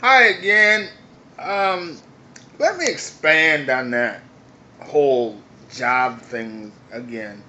Hi again. Um, Let me expand on that whole job thing again.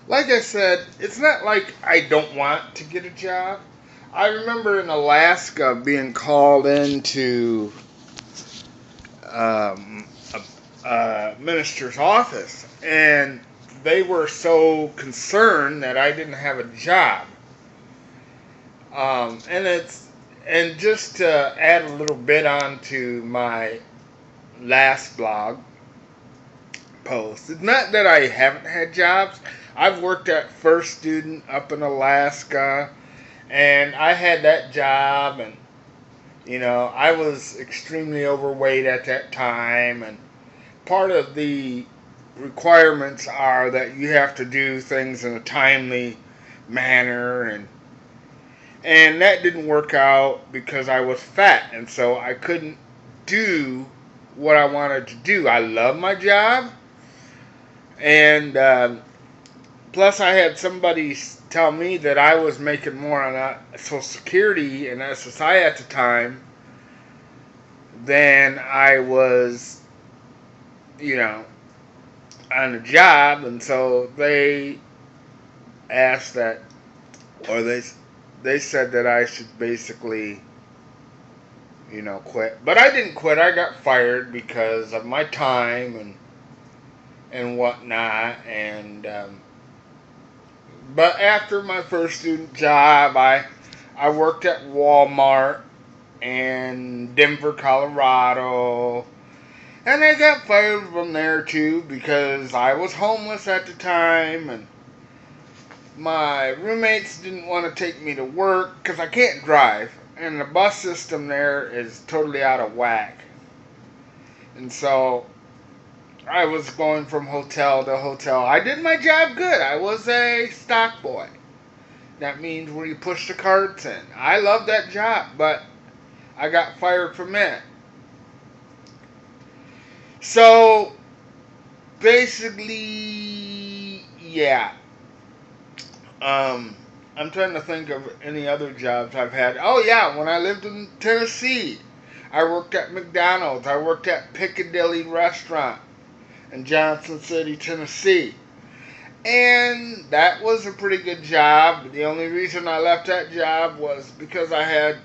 Like I said, it's not like I don't want to get a job. I remember in Alaska being called into um, a minister's office, and they were so concerned that I didn't have a job. Um, and it's and just to add a little bit on to my last blog post. It's not that I haven't had jobs. I've worked at First Student up in Alaska, and I had that job, and I was extremely overweight at that time, and part of the requirements are that you have to do things in a timely manner, and that didn't work out because I was fat, and so I couldn't do what I wanted to do. I love my job, and plus I had somebody tell me that I was making more on Social Security and SSI at the time than I was, you know, on the job, and so they asked that, or they said that I should basically quit. But I didn't quit. I got fired because of my time and whatnot. And but after my first student job, I worked at Walmart in Denver, Colorado, and I got fired from there too because I was homeless at the time, and my roommates didn't want to take me to work because I can't drive, and the bus system there is totally out of whack. And so I was going from hotel to hotel. I did my job good. I was a stock boy. That means where you push the carts in. I love that job, but I got fired from it. So basically, yeah. Um, I'm trying to think of any other jobs I've had. Oh yeah, when I lived in Tennessee, I worked at McDonald's. I worked at Piccadilly Restaurant in Johnson City, Tennessee. And that was a pretty good job. The only reason I left that job was because I had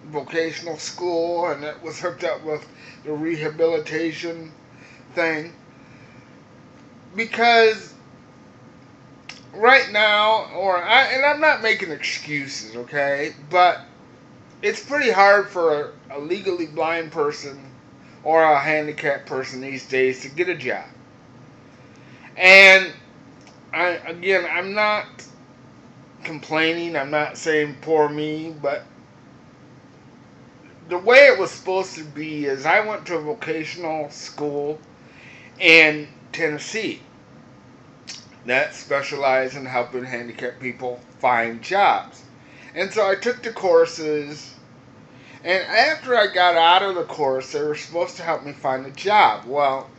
vocational school and it was hooked up with the rehabilitation thing. Because right now, and I'm not making excuses, okay? But it's pretty hard for a legally blind person or a handicapped person these days to get a job. And I'm not complaining. I'm not saying poor me, but the way it was supposed to be is I went to a vocational school in Tennessee that specialized in helping handicapped people find jobs. And so I took the courses, and after I got out of the course, they were supposed to help me find a job. Well,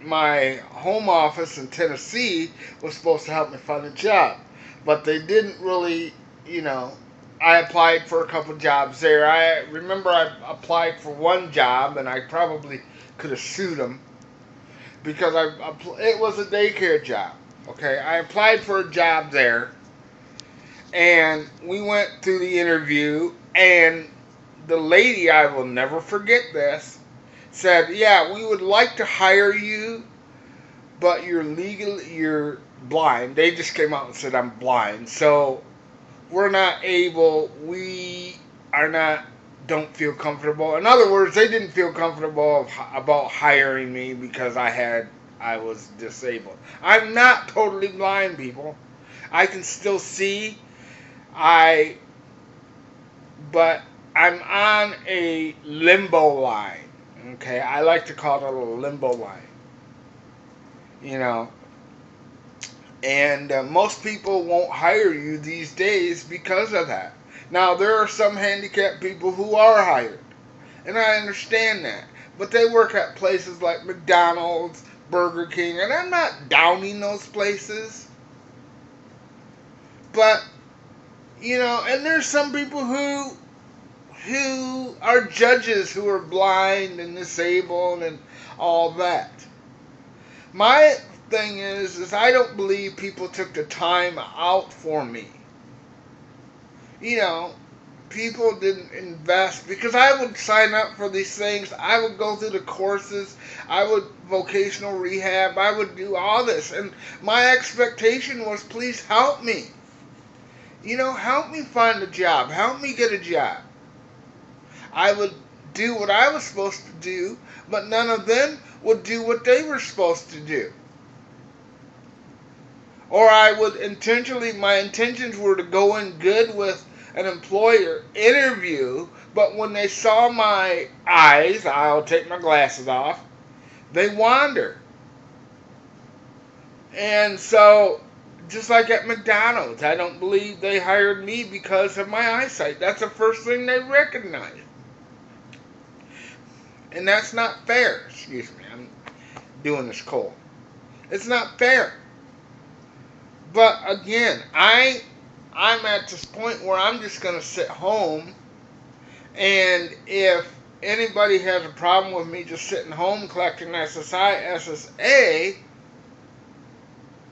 my home office in Tennessee was supposed to help me find a job, but they didn't really, you know. I applied for a couple jobs there. I remember I applied for one job, and I probably could have sued them because it was a daycare job. Okay, I applied for a job there, and we went through the interview, and the lady, I will never forget this, said, "Yeah, we would like to hire you, but you're blind." They just came out and said, "I'm blind, so we are not, don't feel comfortable." In other words, they didn't feel comfortable about hiring me because I was disabled. I'm not totally blind, people. I can still see. I but I'm on a limbo line. Okay, I like to call it a limbo line. You know, and most people won't hire you these days because of that. Now, there are some handicapped people who are hired, and I understand that. But they work at places like McDonald's, Burger King, and I'm not downing those places. But, and there's some people who who are judges who are blind and disabled and all that. My thing is I don't believe people took the time out for me. You know, people didn't invest, because I would sign up for these things. I would go through the courses. I would vocational rehab. I would do all this. And my expectation was, please help me. You know, help me find a job. Help me get a job. I would do what I was supposed to do, but none of them would do what they were supposed to do. Or I would my intentions were to go in good with an employer interview, but when they saw my eyes, I'll take my glasses off, they wander. And so, just like at McDonald's, I don't believe they hired me because of my eyesight. That's the first thing they recognized. And that's not fair. Excuse me, I'm doing this cold. It's not fair. But again, I'm at this point where I'm just going to sit home, and if anybody has a problem with me just sitting home collecting SSI, SSA,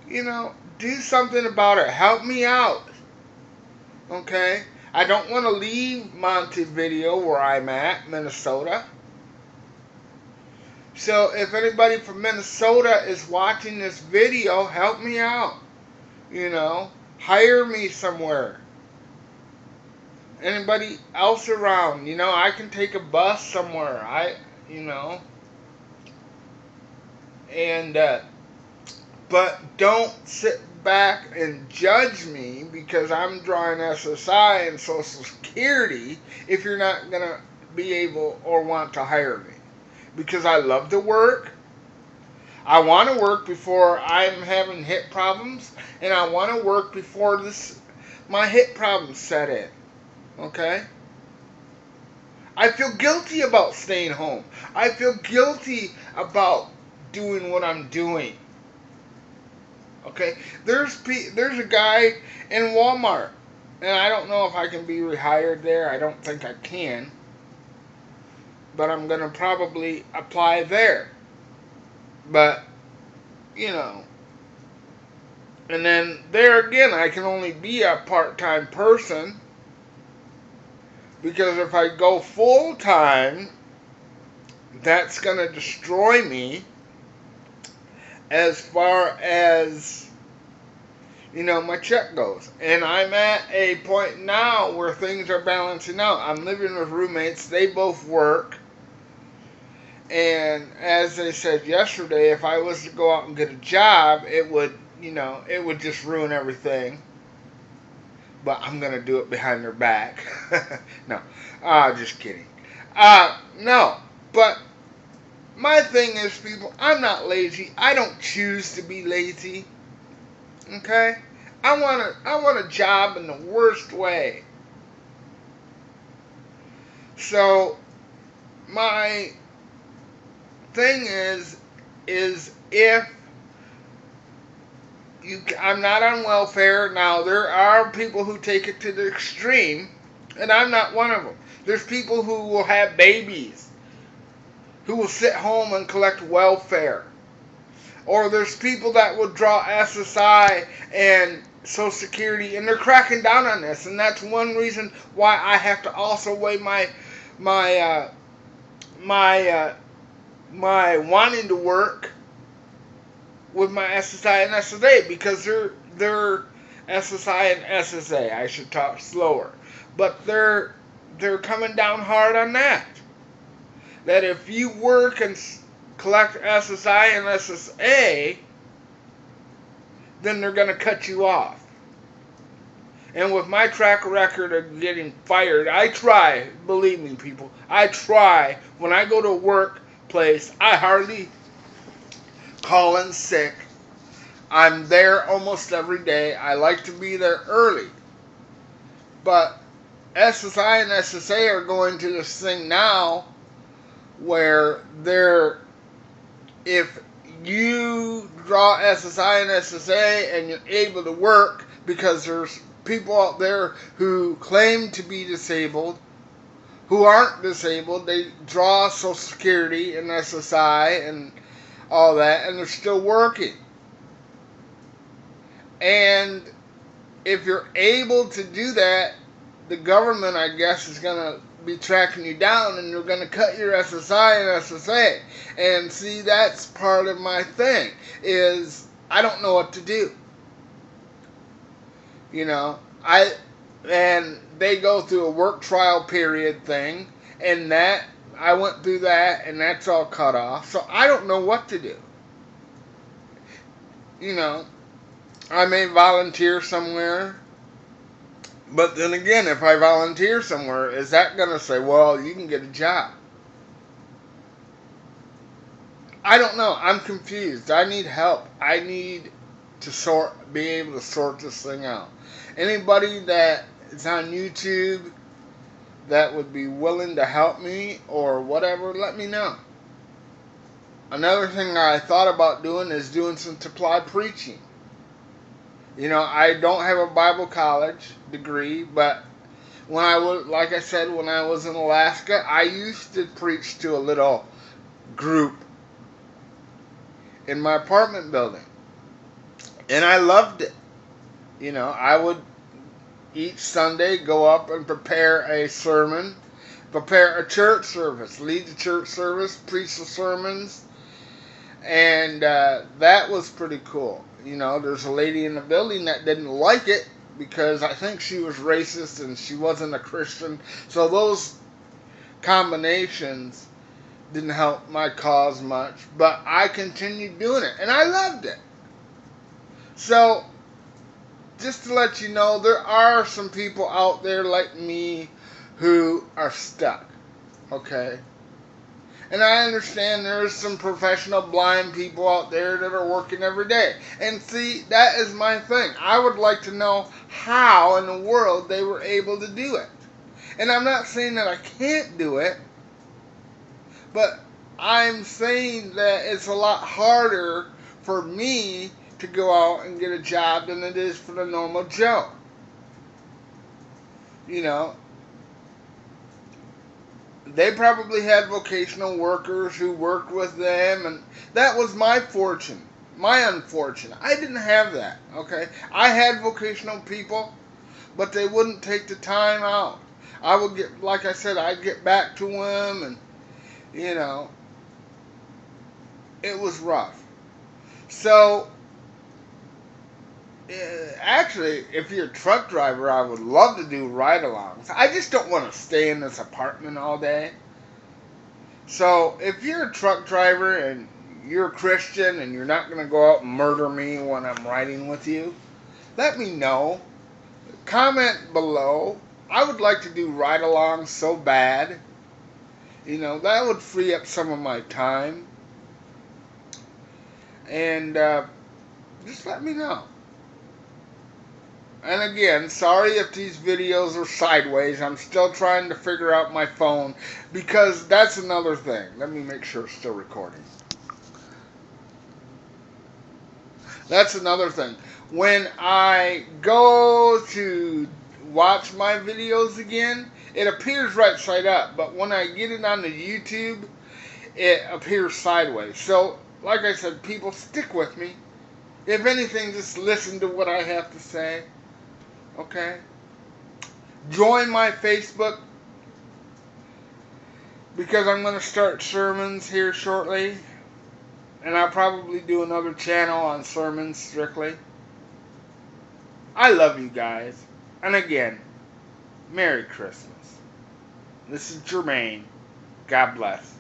you know, do something about it. Help me out. Okay? I don't want to leave Montevideo, where I'm at, Minnesota. So if anybody from Minnesota is watching this video, help me out. You know, hire me somewhere. Anybody else around, you know, I can take a bus somewhere. And but don't sit back and judge me because I'm drawing SSI and Social Security if you're not going to be able or want to hire me. Because I love to work. I want to work before I'm having hip problems, and I want to work before my hip problems set in. Okay? I feel guilty about staying home. I feel guilty about doing what I'm doing. Okay? There's a guy in Walmart, and I don't know if I can be rehired there. I don't think I can. But I'm going to probably apply there. But, you know, and then there again, I can only be a part-time person, because if I go full-time, that's going to destroy me as far as, you know, my check goes. And I'm at a point now where things are balancing out. I'm living with roommates. They both work. And as I said yesterday, if I was to go out and get a job, it would, you know, it would just ruin everything. But I'm going to do it behind their back. No, just kidding. No, but my thing is, people, I'm not lazy. I don't choose to be lazy. Okay? I want a job in the worst way. So, my thing is if I'm not on welfare. Now, there are people who take it to the extreme, and I'm not one of them. There's people who will have babies, who will sit home and collect welfare. Or there's people that will draw SSI and Social Security, and they're cracking down on this. And that's one reason why I have to also weigh my wanting to work with my SSI and SSA, because they're SSI and SSA. I should talk slower, but they're coming down hard on that. That if you work and collect SSI and SSA, then they're going to cut you off. And with my track record of getting fired, I try, believe me, people, I try. When I go to a workplace, I hardly call in sick. I'm there almost every day. I like to be there early. But SSI and SSA are going to this thing now where if you draw SSI and SSA and you're able to work, because there's people out there who claim to be disabled, who aren't disabled, they draw Social Security and SSI and all that, and they're still working. And if you're able to do that, the government, I guess, is going to be tracking you down, and they're going to cut your SSI and SSA. And see, that's part of my thing, is I don't know what to do. You know, and they go through a work trial period thing, and that, I went through that, and that's all cut off. So I don't know what to do. You know, I may volunteer somewhere, but then again, if I volunteer somewhere, is that going to say, well, you can get a job? I don't know. I'm confused. I need help. I need to be able to sort this thing out. Anybody that is on YouTube that would be willing to help me or whatever, let me know. Another thing I thought about doing is doing some supply preaching. You know, I don't have a Bible college degree, but when I was, like I said, when I was in Alaska, I used to preach to a little group in my apartment building. And I loved it. You know, I would each Sunday go up and prepare a sermon, prepare a church service, lead the church service, preach the sermons, and that was pretty cool. You know, there's a lady in the building that didn't like it because I think she was racist and she wasn't a Christian. So those combinations didn't help my cause much, but I continued doing it, and I loved it. So, just to let you know, there are some people out there like me who are stuck, okay? And I understand there's some professional blind people out there that are working every day. And see, that is my thing. I would like to know how in the world they were able to do it. And I'm not saying that I can't do it, but I'm saying that it's a lot harder for me to go out and get a job than it is for the normal Joe. You know, they probably had vocational workers who worked with them, and that was my fortune, my unfortune. I didn't have that, okay? I had vocational people, but they wouldn't take the time out. I would get, like I said, I'd get back to them, and, you know, it was rough. So, actually, if you're a truck driver, I would love to do ride-alongs. I just don't want to stay in this apartment all day. So, if you're a truck driver and you're a Christian and you're not going to go out and murder me when I'm riding with you, let me know. Comment below. I would like to do ride-alongs so bad. You know, that would free up some of my time. And just let me know. And again, sorry if these videos are sideways. I'm still trying to figure out my phone, because that's another thing. Let me make sure it's still recording. That's another thing. When I go to watch my videos again, it appears right side up. But when I get it on the YouTube, it appears sideways. So, like I said, people, stick with me. If anything, just listen to what I have to say. Okay? Join my Facebook, because I'm going to start sermons here shortly. And I'll probably do another channel on sermons strictly. I love you guys. And again, Merry Christmas. This is Jermaine. God bless.